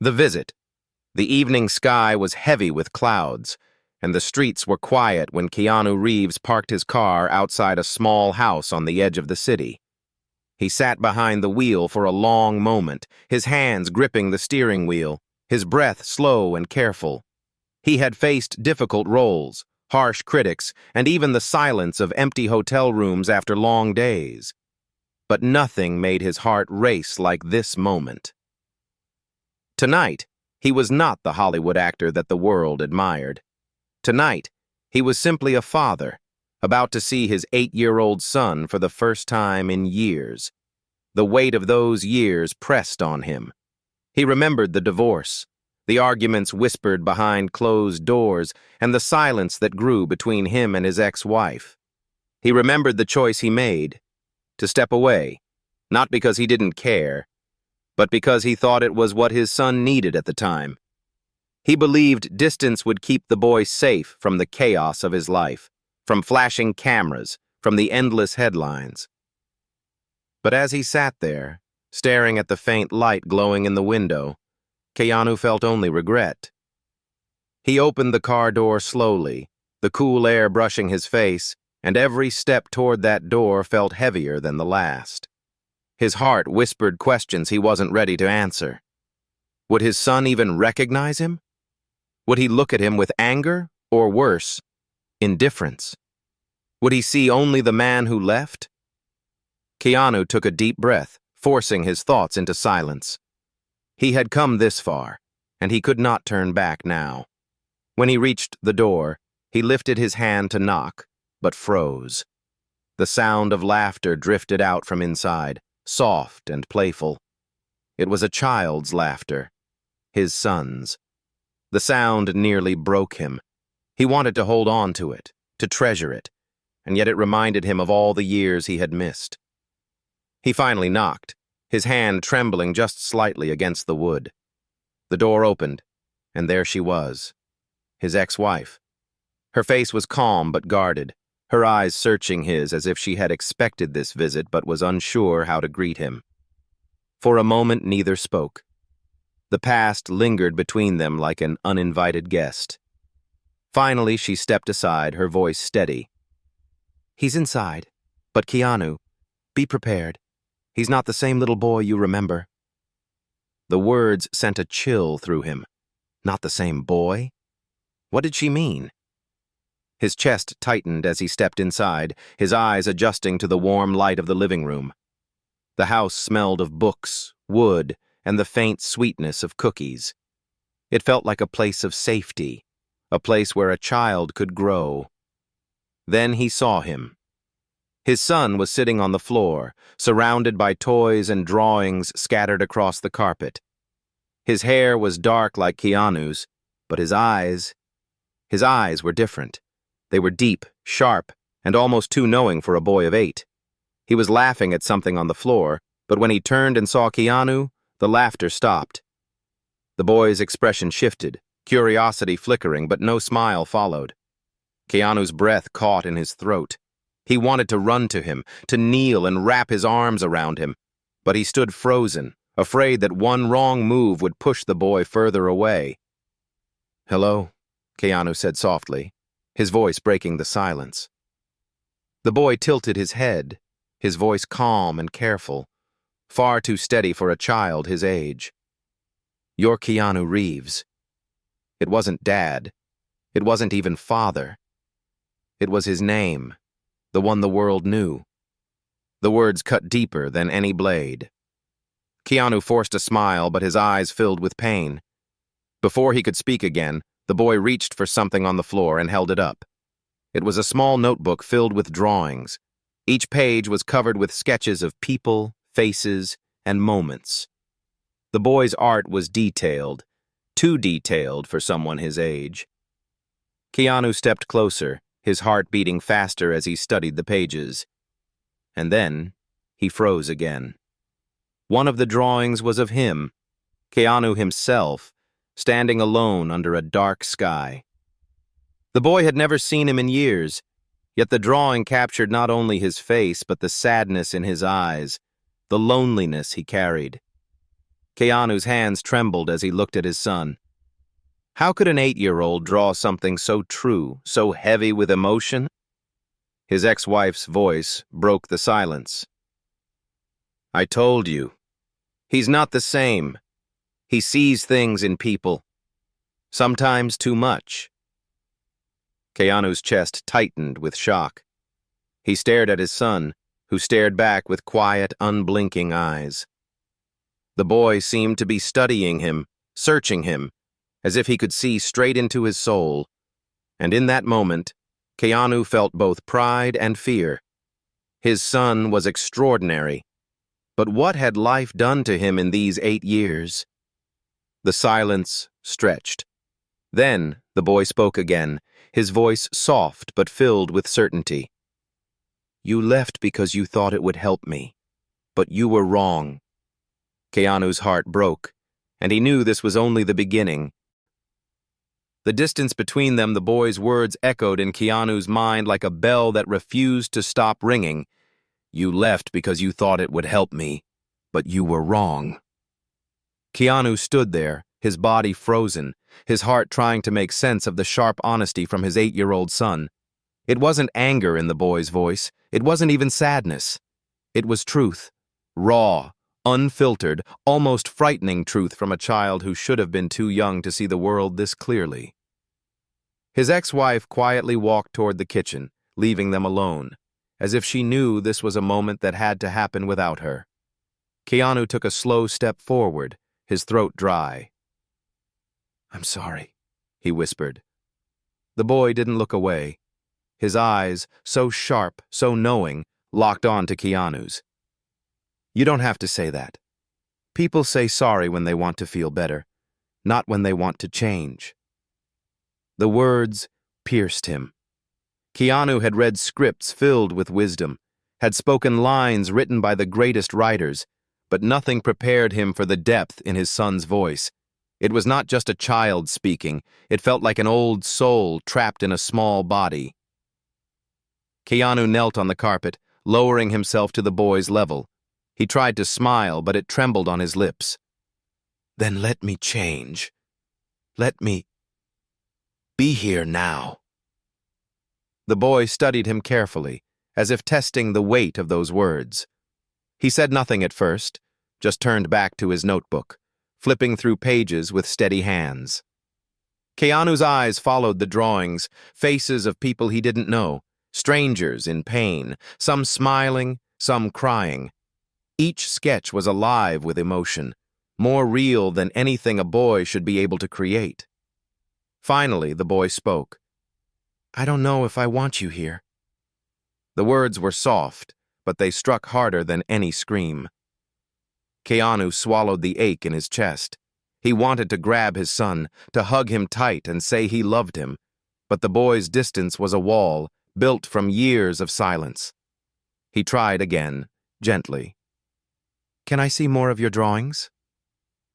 The visit. The evening sky was heavy with clouds, and the streets were quiet when Keanu Reeves parked his car outside a small house on the edge of the city. He sat behind the wheel for a long moment, his hands gripping the steering wheel, his breath slow and careful. He had faced difficult roles, harsh critics, and even the silence of empty hotel rooms after long days. But nothing made his heart race like this moment. Tonight, he was not the Hollywood actor that the world admired. Tonight, he was simply a father, about to see his 8-year-old son for the first time in years. The weight of those years pressed on him. He remembered the divorce, the arguments whispered behind closed doors, and the silence that grew between him and his ex-wife. He remembered the choice he made, to step away, not because he didn't care, but because he thought it was what his son needed at the time. He believed distance would keep the boy safe from the chaos of his life, from flashing cameras, from the endless headlines. But as he sat there, staring at the faint light glowing in the window, Keanu felt only regret. He opened the car door slowly, the cool air brushing his face, and every step toward that door felt heavier than the last. His heart whispered questions he wasn't ready to answer. Would his son even recognize him? Would he look at him with anger, or worse, indifference? Would he see only the man who left? Keanu took a deep breath, forcing his thoughts into silence. He had come this far, and he could not turn back now. When he reached the door, he lifted his hand to knock, but froze. The sound of laughter drifted out from inside, soft and playful. It was a child's laughter, his son's. The sound nearly broke him. He wanted to hold on to it, to treasure it, and yet it reminded him of all the years he had missed. He finally knocked, his hand trembling just slightly against the wood. The door opened, and there she was, his ex-wife. Her face was calm but guarded, her eyes searching his as if she had expected this visit but was unsure how to greet him. For a moment neither spoke. The past lingered between them like an uninvited guest. Finally she stepped aside, her voice steady. "He's inside, but Keanu, be prepared. He's not the same little boy you remember." The words sent a chill through him. Not the same boy? What did she mean? His chest tightened as he stepped inside, his eyes adjusting to the warm light of the living room. The house smelled of books, wood, and the faint sweetness of cookies. It felt like a place of safety, a place where a child could grow. Then he saw him. His son was sitting on the floor, surrounded by toys and drawings scattered across the carpet. His hair was dark like Keanu's, but his eyes were different. They were deep, sharp, and almost too knowing for a boy of 8. He was laughing at something on the floor, but when he turned and saw Keanu, the laughter stopped. The boy's expression shifted, curiosity flickering, but no smile followed. Keanu's breath caught in his throat. He wanted to run to him, to kneel and wrap his arms around him, but he stood frozen, afraid that one wrong move would push the boy further away. "Hello," Keanu said softly, his voice breaking the silence. The boy tilted his head, his voice calm and careful, far too steady for a child his age. "You're Keanu Reeves." It wasn't Dad. It wasn't even father. It was his name, the one the world knew. The words cut deeper than any blade. Keanu forced a smile, but his eyes filled with pain. Before he could speak again, the boy reached for something on the floor and held it up. It was a small notebook filled with drawings. Each page was covered with sketches of people, faces, and moments. The boy's art was detailed, too detailed for someone his age. Keanu stepped closer, his heart beating faster as he studied the pages. And then, he froze again. One of the drawings was of him, Keanu himself, standing alone under a dark sky. The boy had never seen him in years, yet the drawing captured not only his face but the sadness in his eyes, the loneliness he carried. Keanu's hands trembled as he looked at his son. How could an 8-year-old draw something so true, so heavy with emotion? His ex-wife's voice broke the silence. I told you. He's not the same. He sees things in people. Sometimes too much. Keanu's chest tightened with shock. He stared at his son, who stared back with quiet, unblinking eyes. The boy seemed to be studying him, searching him, as if he could see straight into his soul. And in that moment, Keanu felt both pride and fear. His son was extraordinary. But what had life done to him in these 8 years? The silence stretched. Then the boy spoke again, his voice soft but filled with certainty. You left because you thought it would help me, but you were wrong. Keanu's heart broke, and he knew this was only the beginning. The distance between them, the boy's words echoed in Keanu's mind like a bell that refused to stop ringing. You left because you thought it would help me, but you were wrong. Keanu stood there, his body frozen, his heart trying to make sense of the sharp honesty from his 8-year-old son. It wasn't anger in the boy's voice. It wasn't even sadness. It was truth. Raw, unfiltered, almost frightening truth from a child who should have been too young to see the world this clearly. His ex-wife quietly walked toward the kitchen, leaving them alone, as if she knew this was a moment that had to happen without her. Keanu took a slow step forward, his throat dry. I'm sorry, he whispered. The boy didn't look away. His eyes, so sharp, so knowing, locked on to Keanu's. You don't have to say that. People say sorry when they want to feel better, not when they want to change. The words pierced him. Keanu had read scripts filled with wisdom, had spoken lines written by the greatest writers, but nothing prepared him for the depth in his son's voice. It was not just a child speaking, it felt like an old soul trapped in a small body. Keanu knelt on the carpet, lowering himself to the boy's level. He tried to smile, but it trembled on his lips. Then let me change. Let me be here now. The boy studied him carefully, as if testing the weight of those words. He said nothing at first, just turned back to his notebook, flipping through pages with steady hands. Keanu's eyes followed the drawings, faces of people he didn't know, strangers in pain, some smiling, some crying. Each sketch was alive with emotion, more real than anything a boy should be able to create. Finally, the boy spoke. I don't know if I want you here. The words were soft, but they struck harder than any scream. Keanu swallowed the ache in his chest. He wanted to grab his son, to hug him tight and say he loved him, but the boy's distance was a wall, built from years of silence. He tried again, gently. Can I see more of your drawings?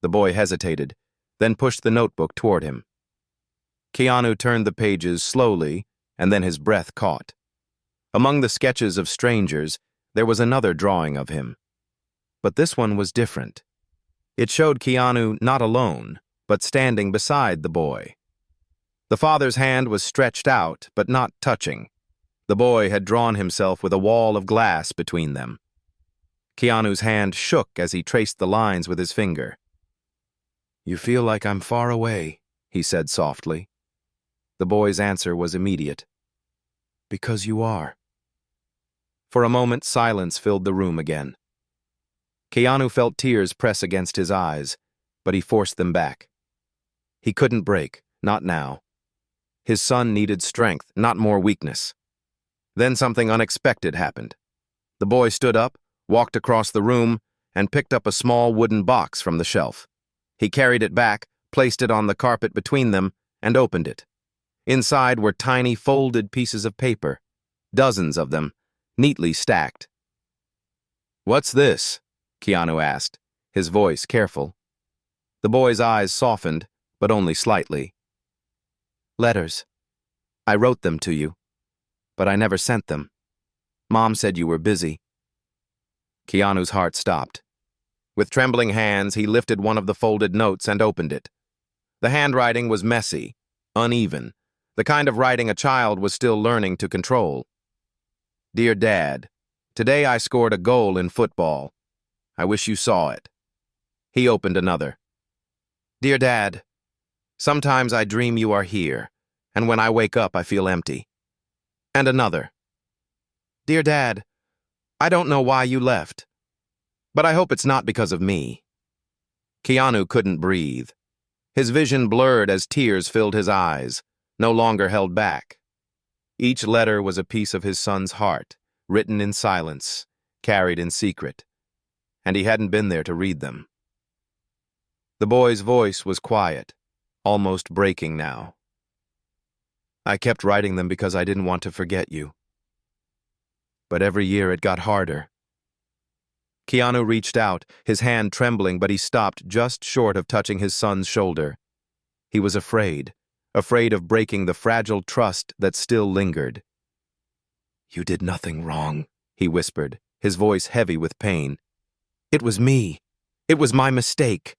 The boy hesitated, then pushed the notebook toward him. Keanu turned the pages slowly, and then his breath caught. Among the sketches of strangers, there was another drawing of him. But this one was different. It showed Keanu not alone, but standing beside the boy. The father's hand was stretched out, but not touching. The boy had drawn himself with a wall of glass between them. Keanu's hand shook as he traced the lines with his finger. You feel like I'm far away, he said softly. The boy's answer was immediate. Because you are. For a moment, silence filled the room again. Keanu felt tears press against his eyes, but he forced them back. He couldn't break, not now. His son needed strength, not more weakness. Then something unexpected happened. The boy stood up, walked across the room, and picked up a small wooden box from the shelf. He carried it back, placed it on the carpet between them, and opened it. Inside were tiny folded pieces of paper, dozens of them, neatly stacked. What's this? Keanu asked, his voice careful. The boy's eyes softened, but only slightly. Letters. I wrote them to you, but I never sent them. Mom said you were busy. Keanu's heart stopped. With trembling hands, he lifted one of the folded notes and opened it. The handwriting was messy, uneven, the kind of writing a child was still learning to control. Dear Dad, today I scored a goal in football. I wish you saw it. He opened another. Dear Dad, sometimes I dream you are here, and when I wake up I feel empty. And another. Dear Dad, I don't know why you left, but I hope it's not because of me. Keanu couldn't breathe. His vision blurred as tears filled his eyes, no longer held back. Each letter was a piece of his son's heart, written in silence, carried in secret, and he hadn't been there to read them. The boy's voice was quiet, almost breaking now. I kept writing them because I didn't want to forget you. But every year it got harder. Keanu reached out, his hand trembling, but he stopped just short of touching his son's shoulder. He was afraid of breaking the fragile trust that still lingered. You did nothing wrong, he whispered, his voice heavy with pain. It was me. It was my mistake.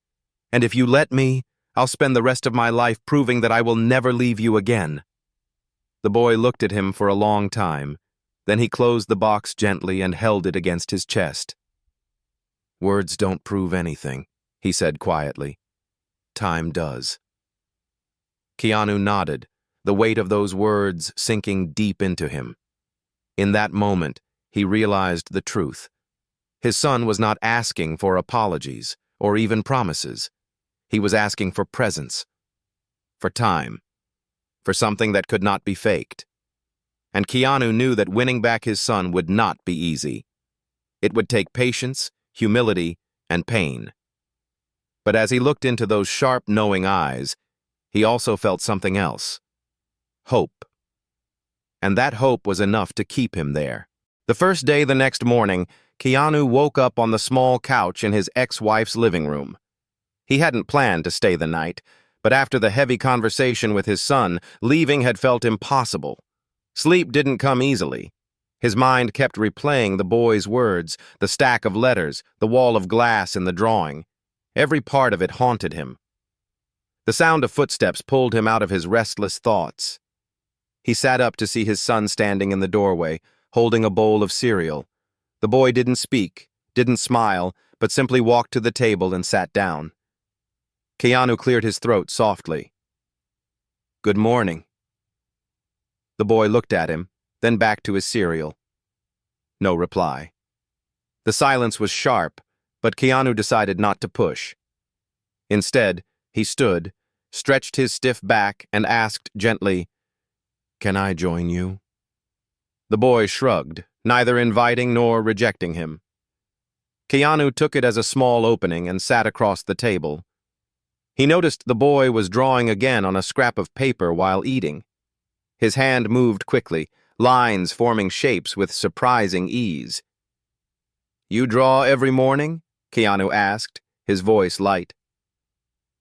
And if you let me, I'll spend the rest of my life proving that I will never leave you again. The boy looked at him for a long time. Then he closed the box gently and held it against his chest. Words don't prove anything, he said quietly. Time does. Keanu nodded, the weight of those words sinking deep into him. In that moment, he realized the truth. His son was not asking for apologies or even promises. He was asking for presence, for time, for something that could not be faked. And Keanu knew that winning back his son would not be easy. It would take patience, humility, and pain. But as he looked into those sharp, knowing eyes, he also felt something else. Hope. And that hope was enough to keep him there. The first day the next morning, Keanu woke up on the small couch in his ex-wife's living room. He hadn't planned to stay the night, but after the heavy conversation with his son, leaving had felt impossible. Sleep didn't come easily. His mind kept replaying the boy's words, the stack of letters, the wall of glass in the drawing. Every part of it haunted him. The sound of footsteps pulled him out of his restless thoughts. He sat up to see his son standing in the doorway, holding a bowl of cereal. The boy didn't speak, didn't smile, but simply walked to the table and sat down. Keanu cleared his throat softly. Good morning. The boy looked at him, then back to his cereal. No reply. The silence was sharp, but Keanu decided not to push. Instead, he stood, stretched his stiff back, and asked gently, Can I join you? The boy shrugged, neither inviting nor rejecting him. Keanu took it as a small opening and sat across the table. He noticed the boy was drawing again on a scrap of paper while eating. His hand moved quickly, lines forming shapes with surprising ease. You draw every morning? Keanu asked, his voice light.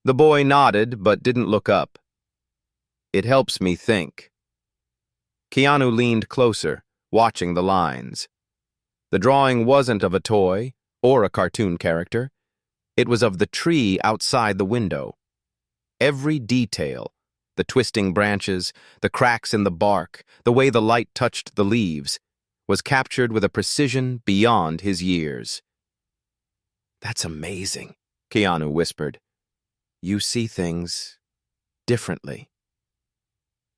The boy nodded but didn't look up. It helps me think. Keanu leaned closer, watching the lines. The drawing wasn't of a toy or a cartoon character. It was of the tree outside the window. Every detail, the twisting branches, the cracks in the bark, the way the light touched the leaves, was captured with a precision beyond his years. That's amazing, Keanu whispered. You see things differently.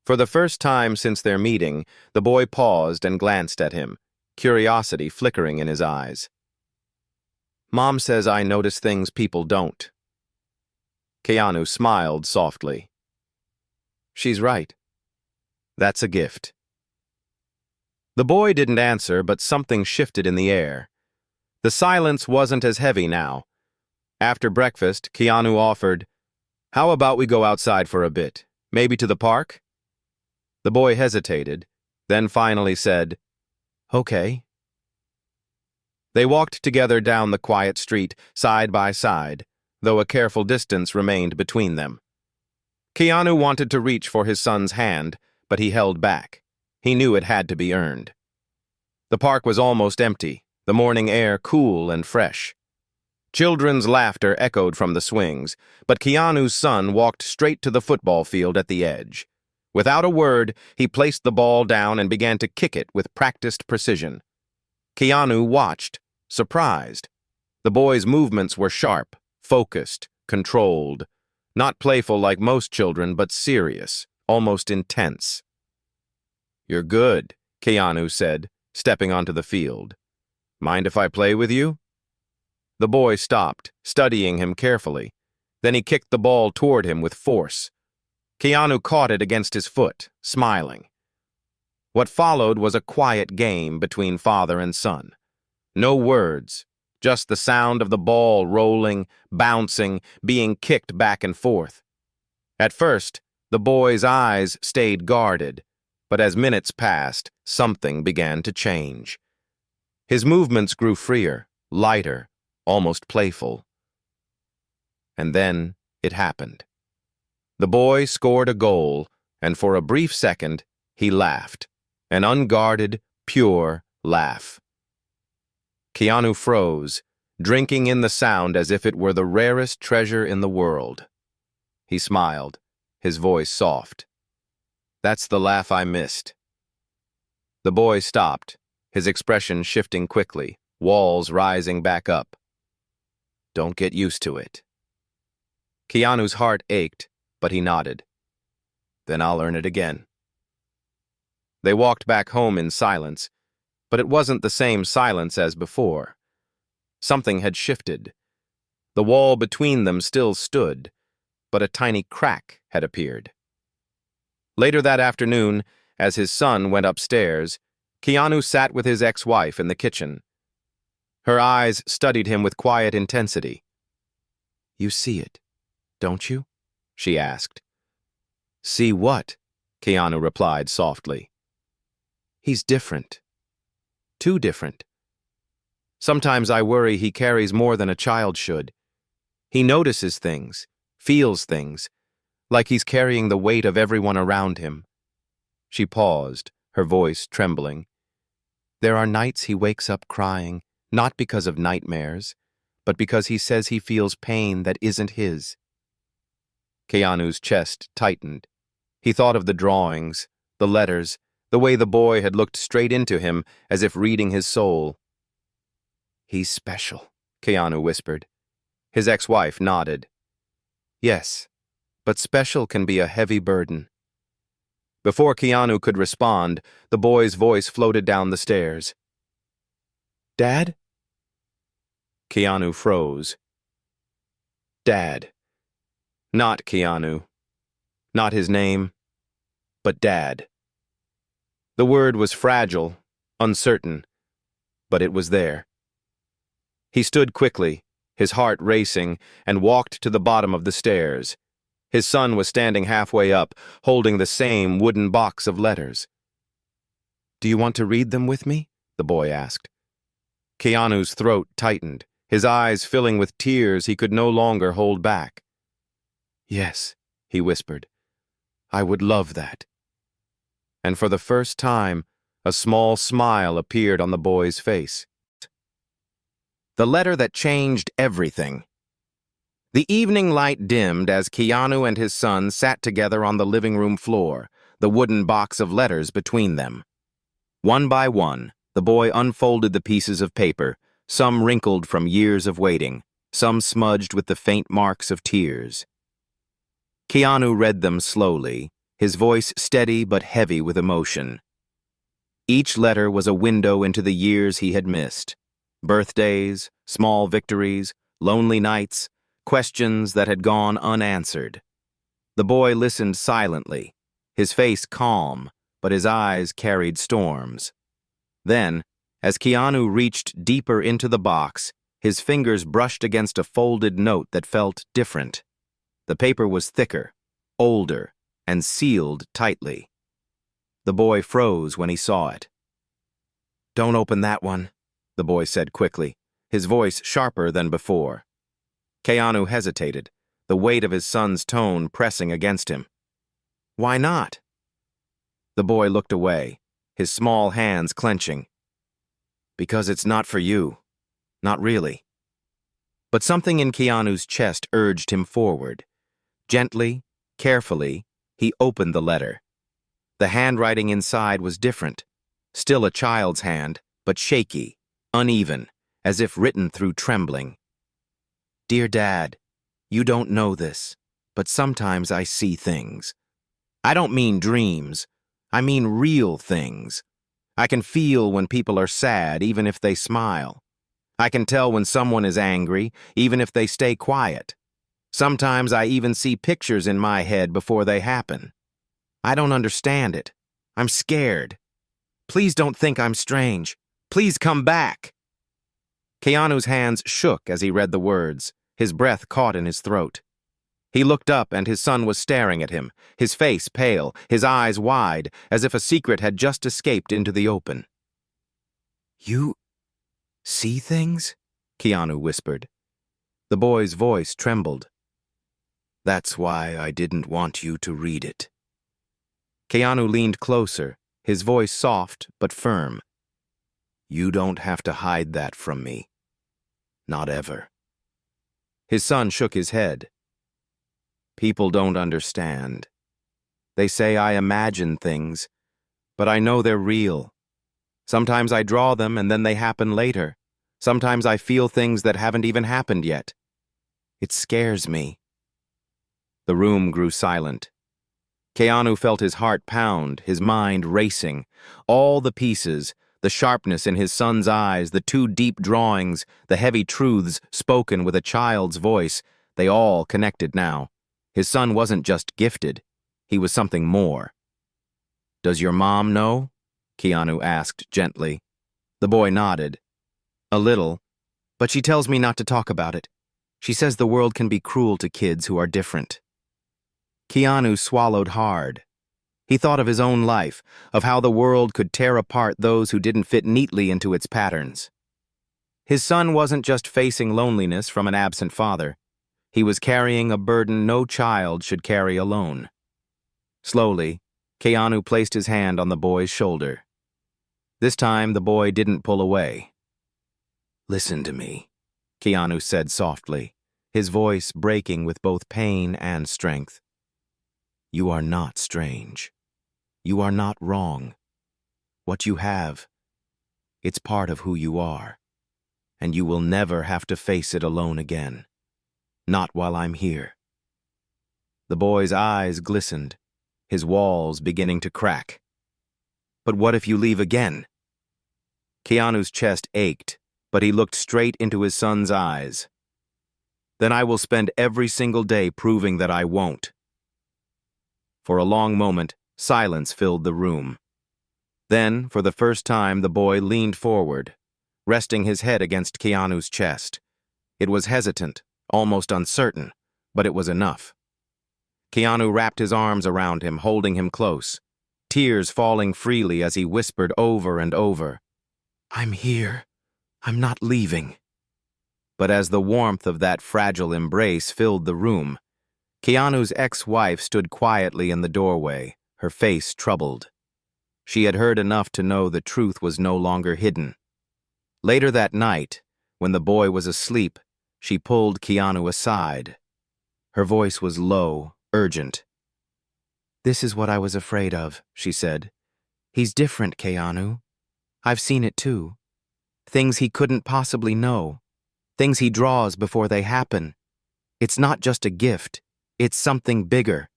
For the first time since their meeting, the boy paused and glanced at him, curiosity flickering in his eyes. Mom says I notice things people don't. Keanu smiled softly. She's right. That's a gift. The boy didn't answer, but something shifted in the air. The silence wasn't as heavy now. After breakfast, Keanu offered, How about we go outside for a bit, maybe to the park? The boy hesitated, then finally said, Okay. They walked together down the quiet street, side by side, though a careful distance remained between them. Keanu wanted to reach for his son's hand, but he held back. He knew it had to be earned. The park was almost empty, the morning air cool and fresh. Children's laughter echoed from the swings, but Keanu's son walked straight to the football field at the edge. Without a word, he placed the ball down and began to kick it with practiced precision. Keanu watched, surprised. The boy's movements were sharp, focused, controlled. Not playful like most children, but serious, almost intense. "You're good," Keanu said, stepping onto the field. "Mind if I play with you?" The boy stopped, studying him carefully. Then he kicked the ball toward him with force. Keanu caught it against his foot, smiling. What followed was a quiet game between father and son. No words, just the sound of the ball rolling, bouncing, being kicked back and forth. At first, the boy's eyes stayed guarded, but as minutes passed, something began to change. His movements grew freer, lighter, almost playful. And then it happened. The boy scored a goal, and for a brief second, he laughed. An unguarded, pure laugh. Keanu froze, drinking in the sound as if it were the rarest treasure in the world. He smiled, his voice soft. "That's the laugh I missed." The boy stopped, his expression shifting quickly, walls rising back up. "Don't get used to it." Keanu's heart ached, but he nodded. "Then I'll earn it again." They walked back home in silence, but it wasn't the same silence as before. Something had shifted. The wall between them still stood, but a tiny crack had appeared. Later that afternoon, as his son went upstairs, Keanu sat with his ex-wife in the kitchen. Her eyes studied him with quiet intensity. "You see it, don't you?" she asked. "See what?" Keanu replied softly. "He's different. Too different. Sometimes I worry he carries more than a child should. He notices things, feels things, like he's carrying the weight of everyone around him." She paused, her voice trembling. "There are nights he wakes up crying, not because of nightmares, but because he says he feels pain that isn't his." Keanu's chest tightened. He thought of the drawings, the letters, the way the boy had looked straight into him as if reading his soul. "He's special," Keanu whispered. His ex-wife nodded. "Yes, but special can be a heavy burden." Before Keanu could respond, the boy's voice floated down the stairs. "Dad?" Keanu froze. Dad. Not Keanu. Not his name, but Dad. The word was fragile, uncertain, but it was there. He stood quickly, his heart racing, and walked to the bottom of the stairs. His son was standing halfway up, holding the same wooden box of letters. "Do you want to read them with me?" the boy asked. Keanu's throat tightened, his eyes filling with tears he could no longer hold back. "Yes," he whispered. "I would love that." And for the first time, a small smile appeared on the boy's face. The letter that changed everything. The evening light dimmed as Keanu and his son sat together on the living room floor, the wooden box of letters between them. One by one, the boy unfolded the pieces of paper, some wrinkled from years of waiting, some smudged with the faint marks of tears. Keanu read them slowly, his voice steady but heavy with emotion. Each letter was a window into the years he had missed. Birthdays, small victories, lonely nights, questions that had gone unanswered. The boy listened silently, his face calm, but his eyes carried storms. Then, as Keanu reached deeper into the box, his fingers brushed against a folded note that felt different. The paper was thicker, older, and sealed tightly. The boy froze when he saw it. "Don't open that one," the boy said quickly, his voice sharper than before. Keanu hesitated, the weight of his son's tone pressing against him. "Why not?" The boy looked away, his small hands clenching. "Because it's not for you. Not really." But something in Keanu's chest urged him forward. Gently, carefully, he opened the letter. The handwriting inside was different. Still a child's hand, but shaky, uneven, as if written through trembling. Dear Dad, you don't know this, but sometimes I see things. I don't mean dreams. I mean real things. I can feel when people are sad, even if they smile. I can tell when someone is angry, even if they stay quiet. Sometimes I even see pictures in my head before they happen. I don't understand it. I'm scared. Please don't think I'm strange. Please come back. Keanu's hands shook as he read the words, his breath caught in his throat. He looked up and his son was staring at him, his face pale, his eyes wide, as if a secret had just escaped into the open. You see things? Keanu whispered. The boy's voice trembled. That's why I didn't want you to read it. Keanu leaned closer, his voice soft but firm. You don't have to hide that from me. Not ever. His son shook his head. People don't understand. They say I imagine things, but I know they're real. Sometimes I draw them and then they happen later. Sometimes I feel things that haven't even happened yet. It scares me. The room grew silent. Keanu felt his heart pound, his mind racing. All the pieces, the sharpness in his son's eyes, the two deep drawings, the heavy truths spoken with a child's voice, they all connected now. His son wasn't just gifted, he was something more. Does your mom know? Keanu asked gently. The boy nodded. A little, but she tells me not to talk about it. She says the world can be cruel to kids who are different. Keanu swallowed hard. He thought of his own life, of how the world could tear apart those who didn't fit neatly into its patterns. His son wasn't just facing loneliness from an absent father. He was carrying a burden no child should carry alone. Slowly, Keanu placed his hand on the boy's shoulder. This time, the boy didn't pull away. Listen to me, Keanu said softly, his voice breaking with both pain and strength. You are not strange. You are not wrong. What you have, it's part of who you are, and you will never have to face it alone again. Not while I'm here. The boy's eyes glistened, his walls beginning to crack. But what if you leave again? Keanu's chest ached, but he looked straight into his son's eyes. Then I will spend every single day proving that I won't. For a long moment, silence filled the room. Then, for the first time, the boy leaned forward, resting his head against Keanu's chest. It was hesitant, almost uncertain, but it was enough. Keanu wrapped his arms around him, holding him close, tears falling freely as he whispered over and over, I'm here. I'm not leaving. But as the warmth of that fragile embrace filled the room, Keanu's ex-wife stood quietly in the doorway, her face troubled. She had heard enough to know the truth was no longer hidden. Later that night, when the boy was asleep, she pulled Keanu aside. Her voice was low, urgent. This is what I was afraid of, she said. He's different, Keanu. I've seen it too. Things he couldn't possibly know. Things he draws before they happen. It's not just a gift. It's something bigger.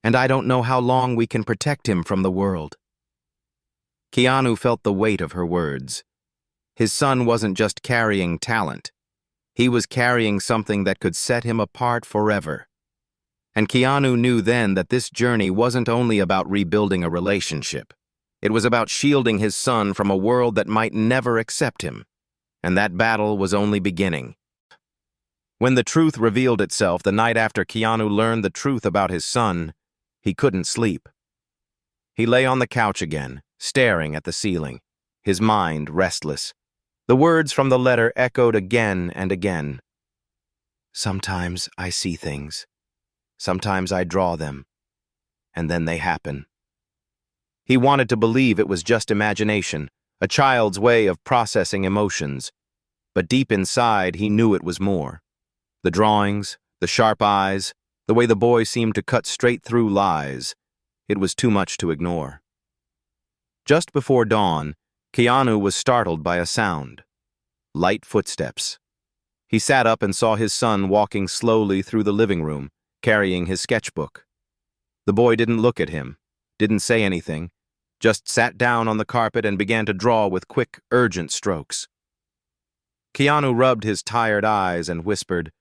And I don't know how long we can protect him from the world. Keanu felt the weight of her words. His son wasn't just carrying talent. He was carrying something that could set him apart forever. And Keanu knew then that this journey wasn't only about rebuilding a relationship. It was about shielding his son from a world that might never accept him. And that battle was only beginning. When the truth revealed itself the night after Keanu learned the truth about his son, he couldn't sleep. He lay on the couch again, staring at the ceiling, his mind restless. The words from the letter echoed again and again. Sometimes I see things. Sometimes I draw them. And then they happen. He wanted to believe it was just imagination, a child's way of processing emotions. But deep inside, he knew it was more. The drawings, the sharp eyes, the way the boy seemed to cut straight through lies. It was too much to ignore. Just before dawn, Keanu was startled by a sound. Light footsteps. He sat up and saw his son walking slowly through the living room, carrying his sketchbook. The boy didn't look at him, didn't say anything, just sat down on the carpet and began to draw with quick, urgent strokes. Keanu rubbed his tired eyes and whispered,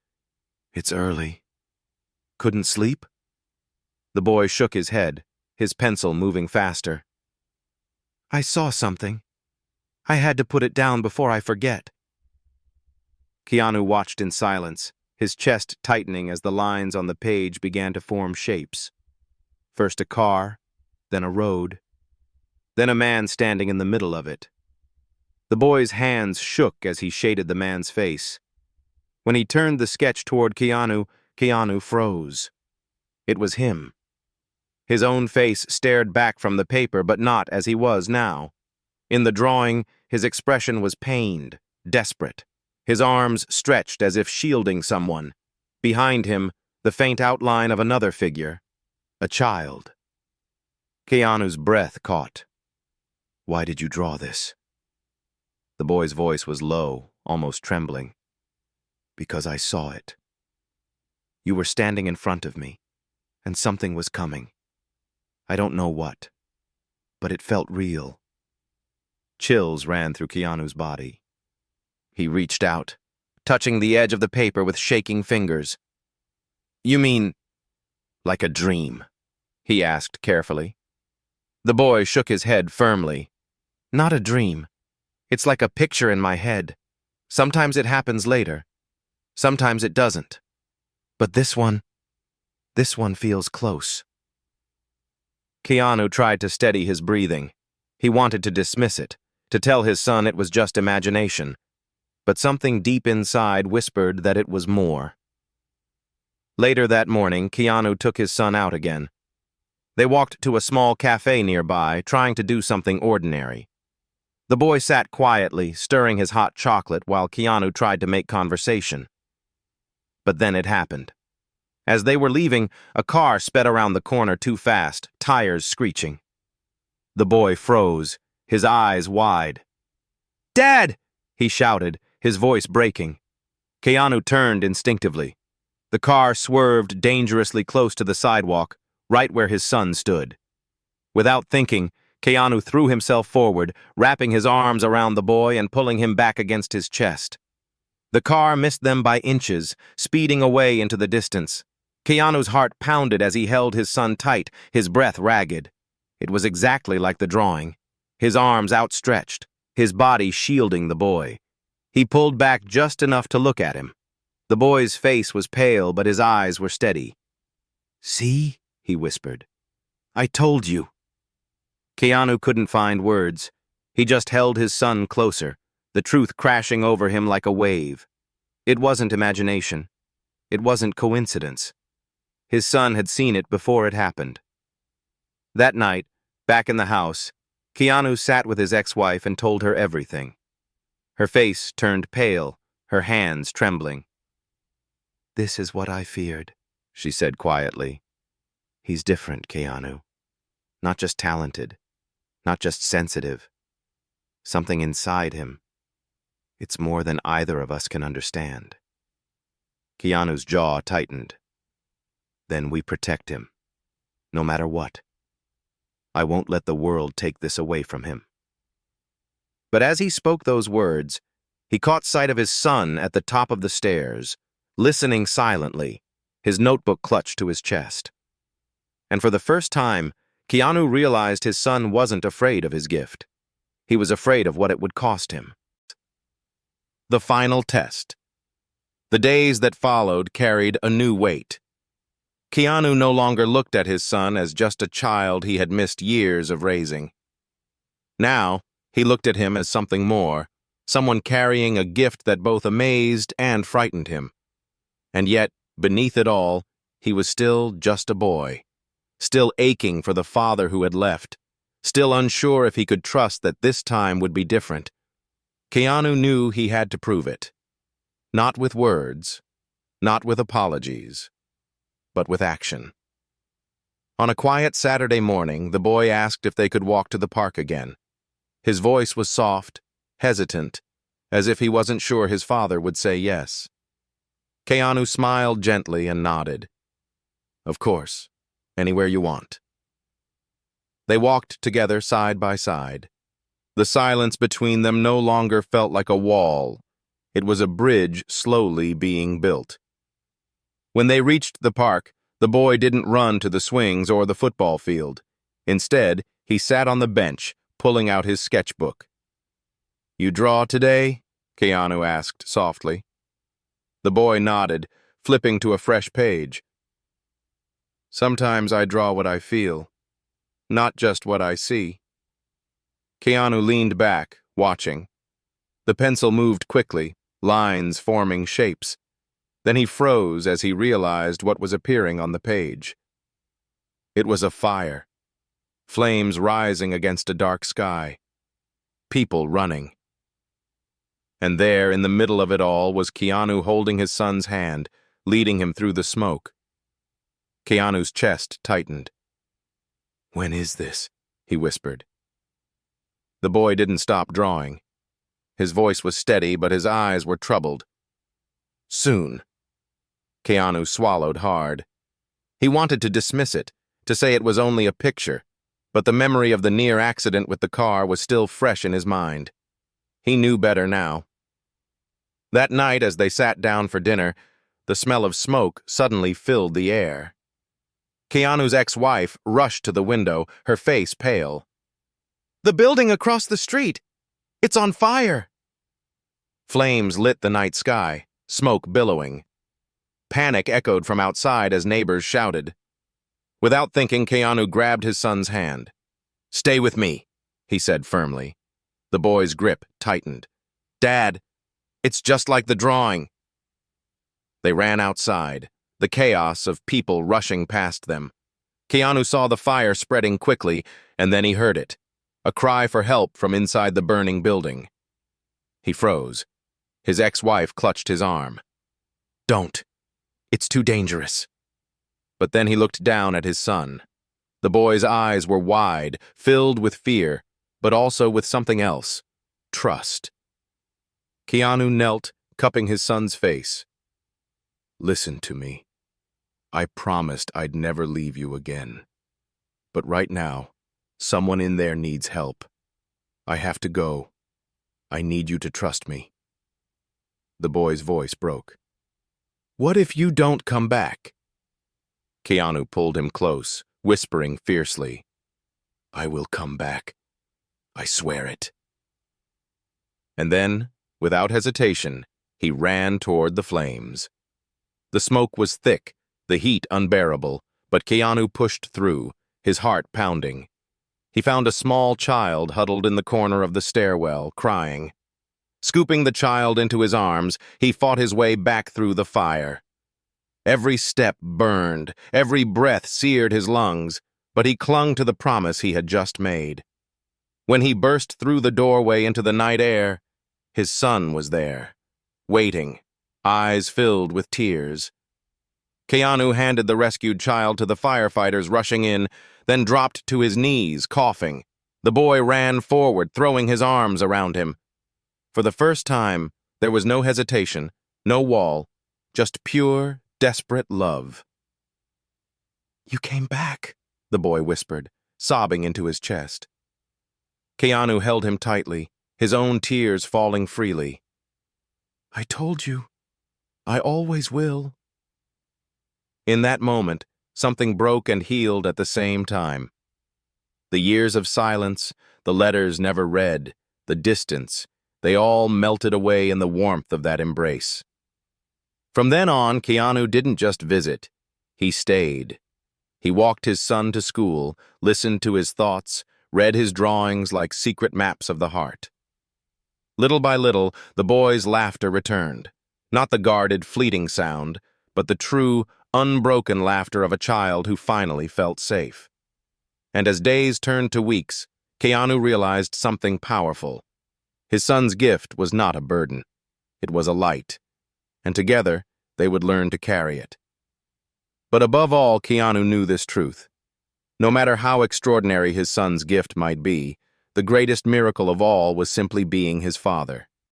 "It's early. Couldn't sleep?" The boy shook his head, his pencil moving faster. "I saw something. I had to put it down before I forget." Keanu watched in silence, his chest tightening as the lines on the page began to form shapes. First a car, then a road, then a man standing in the middle of it. The boy's hands shook as he shaded the man's face. When he turned the sketch toward Keanu, Keanu froze. It was him. His own face stared back from the paper, but not as he was now. In the drawing, his expression was pained, desperate. His arms stretched as if shielding someone. Behind him, the faint outline of another figure, a child. Keanu's breath caught. "Why did you draw this?" The boy's voice was low, almost trembling. "Because I saw it. You were standing in front of me, and something was coming. I don't know what, but it felt real." Chills ran through Keanu's body. He reached out, touching the edge of the paper with shaking fingers. "You mean, like a dream?" he asked carefully. The boy shook his head firmly. "Not a dream. It's like a picture in my head. Sometimes it happens later. Sometimes it doesn't. But this one feels close." Keanu tried to steady his breathing. He wanted to dismiss it, to tell his son it was just imagination. But something deep inside whispered that it was more. Later that morning, Keanu took his son out again. They walked to a small cafe nearby, trying to do something ordinary. The boy sat quietly, stirring his hot chocolate while Keanu tried to make conversation. But then it happened. As they were leaving, a car sped around the corner too fast, tires screeching. The boy froze, his eyes wide. "Dad!" he shouted, his voice breaking. Keanu turned instinctively. The car swerved dangerously close to the sidewalk, right where his son stood. Without thinking, Keanu threw himself forward, wrapping his arms around the boy and pulling him back against his chest. The car missed them by inches, speeding away into the distance. Keanu's heart pounded as he held his son tight, his breath ragged. It was exactly like the drawing, his arms outstretched, his body shielding the boy. He pulled back just enough to look at him. The boy's face was pale, but his eyes were steady. "See?" he whispered. "I told you." Keanu couldn't find words. He just held his son closer, the truth crashing over him like a wave. It wasn't imagination. It wasn't coincidence. His son had seen it before it happened. That night, back in the house, Keanu sat with his ex-wife and told her everything. Her face turned pale, her hands trembling. "This is what I feared," she said quietly. "He's different, Keanu. Not just talented, not just sensitive. Something inside him. It's more than either of us can understand." Keanu's jaw tightened. "Then we protect him, no matter what. I won't let the world take this away from him." But as he spoke those words, he caught sight of his son at the top of the stairs, listening silently, his notebook clutched to his chest. And for the first time, Keanu realized his son wasn't afraid of his gift. He was afraid of what it would cost him. The final test. The days that followed carried a new weight. Keanu no longer looked at his son as just a child he had missed years of raising. Now, he looked at him as something more, someone carrying a gift that both amazed and frightened him. And yet, beneath it all, he was still just a boy, still aching for the father who had left, still unsure if he could trust that this time would be different. Keanu knew he had to prove it. Not with words, not with apologies, but with action. On a quiet Saturday morning, the boy asked if they could walk to the park again. His voice was soft, hesitant, as if he wasn't sure his father would say yes. Keanu smiled gently and nodded. Of course, anywhere you want. They walked together side by side. The silence between them no longer felt like a wall. It was a bridge slowly being built. When they reached the park, the boy didn't run to the swings or the football field. Instead, he sat on the bench, pulling out his sketchbook. "You draw today?" Keanu asked softly. The boy nodded, flipping to a fresh page. "Sometimes I draw what I feel, not just what I see." Keanu leaned back, watching. The pencil moved quickly, lines forming shapes. Then he froze as he realized what was appearing on the page. It was a fire, flames rising against a dark sky, people running. And there, in the middle of it all, was Keanu holding his son's hand, leading him through the smoke. Keanu's chest tightened. "When is this?" he whispered. The boy didn't stop drawing. His voice was steady, but his eyes were troubled. "Soon." Keanu swallowed hard. He wanted to dismiss it, to say it was only a picture, but the memory of the near accident with the car was still fresh in his mind. He knew better now. That night, as they sat down for dinner, the smell of smoke suddenly filled the air. Keanu's ex-wife rushed to the window, her face pale. "The building across the street! It's on fire!" Flames lit the night sky, smoke billowing. Panic echoed from outside as neighbors shouted. Without thinking, Keanu grabbed his son's hand. "Stay with me," he said firmly. The boy's grip tightened. "Dad, it's just like the drawing." They ran outside, the chaos of people rushing past them. Keanu saw the fire spreading quickly, and then he heard it, a cry for help from inside the burning building. He froze. His ex-wife clutched his arm. "Don't. It's too dangerous." But then he looked down at his son. The boy's eyes were wide, filled with fear, but also with something else, trust. Keanu knelt, cupping his son's face. "Listen to me. I promised I'd never leave you again. But right now, someone in there needs help. I have to go. I need you to trust me." The boy's voice broke. "What if you don't come back?" Keanu pulled him close, whispering fiercely. "I will come back. I swear it." And then, without hesitation, he ran toward the flames. The smoke was thick, the heat unbearable, but Keanu pushed through, his heart pounding. He found a small child huddled in the corner of the stairwell, crying. Scooping the child into his arms, he fought his way back through the fire. Every step burned, every breath seared his lungs, but he clung to the promise he had just made. When he burst through the doorway into the night air, his son was there, waiting, eyes filled with tears. Keanu handed the rescued child to the firefighters rushing in, then dropped to his knees, coughing. The boy ran forward, throwing his arms around him. For the first time, there was no hesitation, no wall, just pure, desperate love. "You came back," the boy whispered, sobbing into his chest. Keanu held him tightly, his own tears falling freely. "I told you. I always will." In that moment, something broke and healed at the same time. The years of silence, the letters never read, the distance, they all melted away in the warmth of that embrace. From then on, Keanu didn't just visit. He stayed. He walked his son to school, listened to his thoughts, read his drawings like secret maps of the heart. Little by little, the boy's laughter returned. Not the guarded, fleeting sound, but the true, unbroken laughter of a child who finally felt safe. And as days turned to weeks, Keanu realized something powerful. His son's gift was not a burden. It was a light. And together, they would learn to carry it. But above all, Keanu knew this truth. No matter how extraordinary his son's gift might be, the greatest miracle of all was simply being his father.